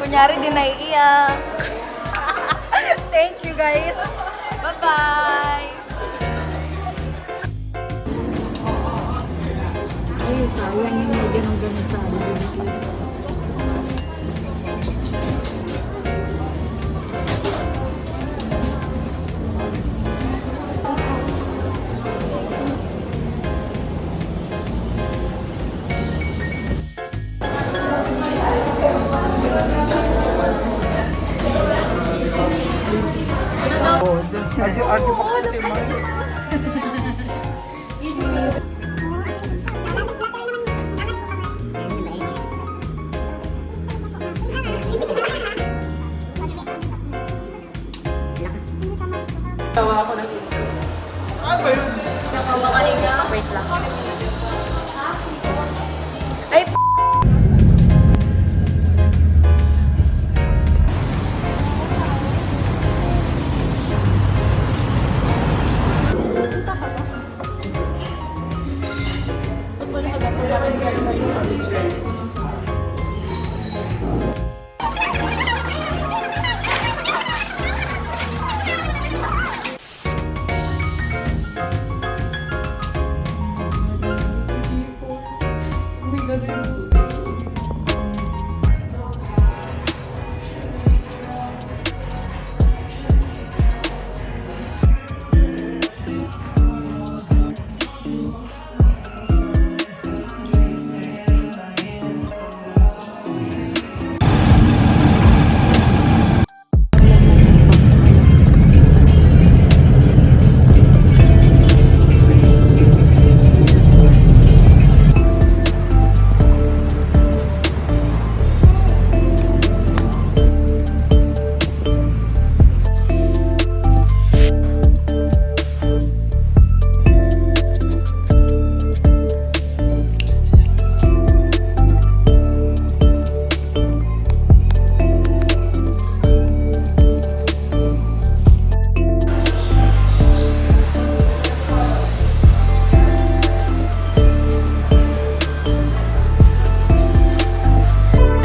Kunyari, di naiiyak. Thank you, guys. Bye-bye. Ay, sayang yung may ganun-ganun sa akin. Arti box kasi man. Tawa ako na. Ano ba yun? Nakawakalinga. Wait lang. Ay,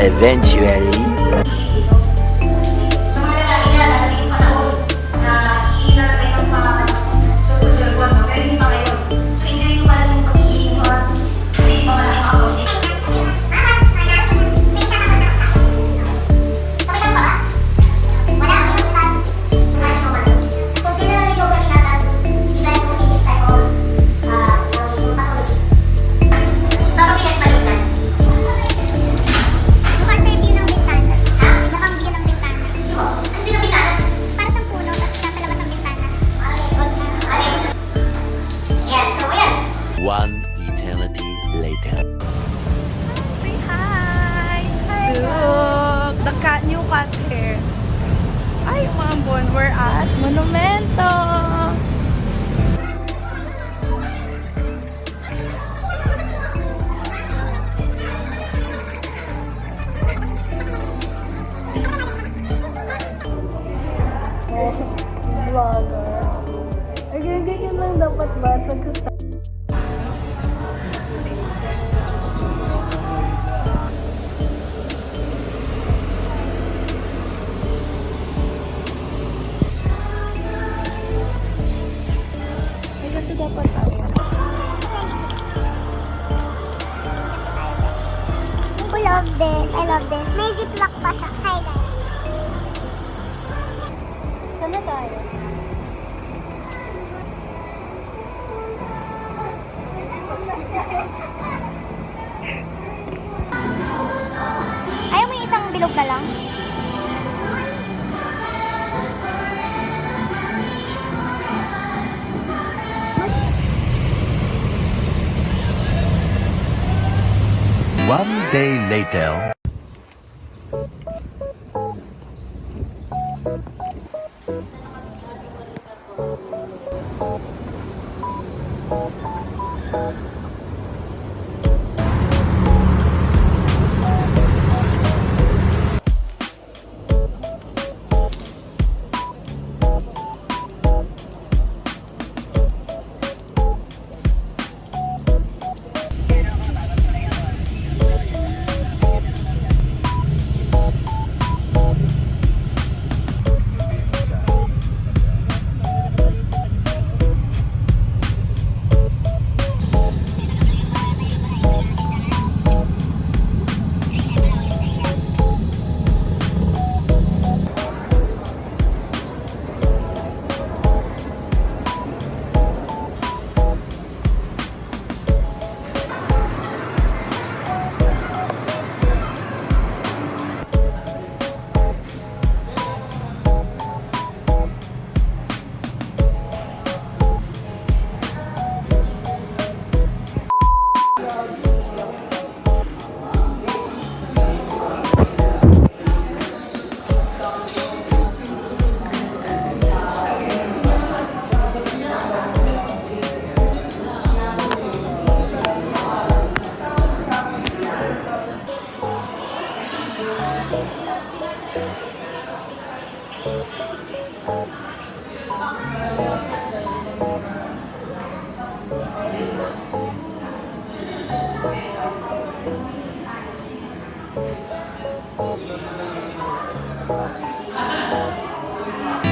Eventually. One eternity later. say hi. Look, the new cat here. Ay, mga bon, we're at Monumento. Vlogger. Ay, ganyan lang dapat ba? Mag-start. Ito dapat tayo. I love this. I love this. May ziplock pa siya. Hi guys. Saan na tayo? Ayaw mo yung isang bilog na lang? One day later.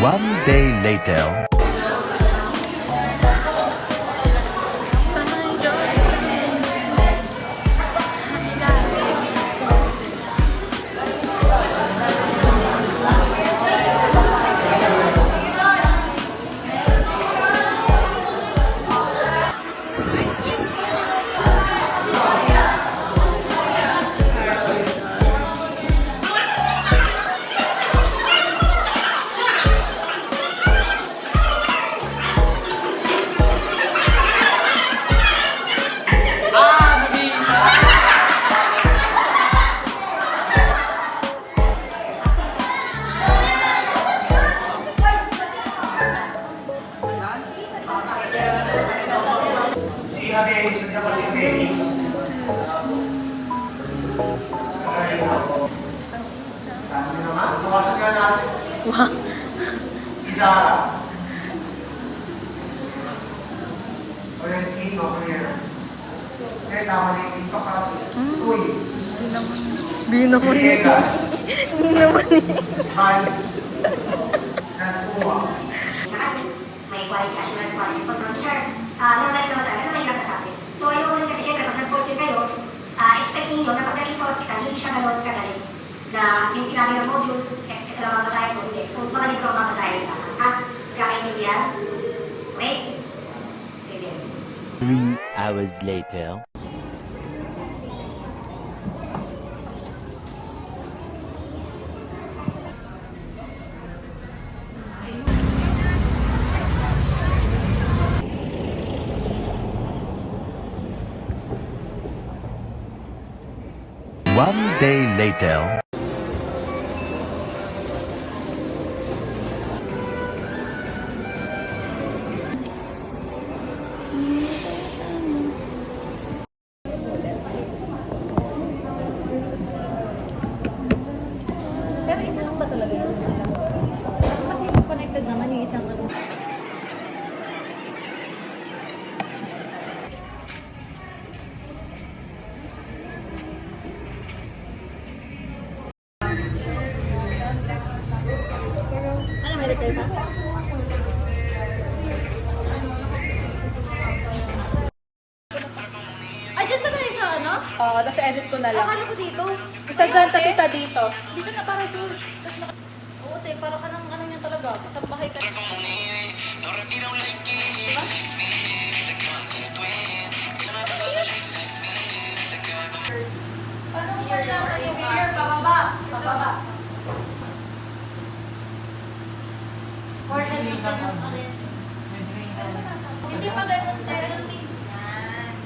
One day later. Si Javier, isa niya pa si Dennis. Sabi naman, bukasan nga natin. Izara. Valentino, Cabrera. Eh, tama na yung ito ka. Uy. Di naman Villegas. Di naman Maris. Santua. May quality assurance quality control, sir. Normally naman talaga na mahirap ka sa akin. So ayaw ko rin kasi syempre pag nag-torture kayo, expect ninyo na pagdating sa hospital, hindi siya gano'n kagaling. Na yung sinabi ng module, ito lang mabasahin ko, hindi. So mga libro ang mabasahin ka. Ha? Kakaintindihan? Okay? Sige. 3 hours later. One day later. Pero isa lang ba talaga yun? Kasi yung connected naman yung isang ano. Ano, may repair ka? Ay, dyan ba tayo sa ano? Oo, tapos edit ko na lang. Akala ko dito. Isa dyan, tapos isa dito. Dito na para doon. Tapos oo, te, para ka ng ano niya talaga. Kasambahay ka. Paano mo malaman yung beer? Pababa. Pababa. Forehead mo ka ng alis. Hindi pa ganun tayo.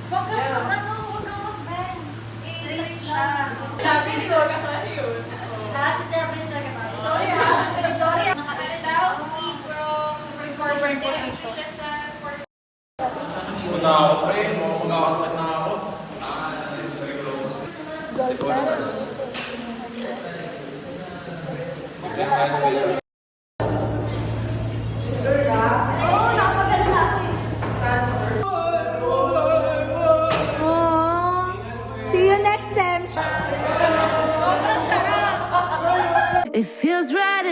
Huwag kang huwag kang mag-bend. Straight siya. Sabi ni Sorka sa yun. Si Sir Ben sa kapatid. Sorry ha. Sorry. Nakakala daw. Superimposition. Wala ako, pre. Mag-awasak na ako. See you next time. Sobrang sarap. It feels right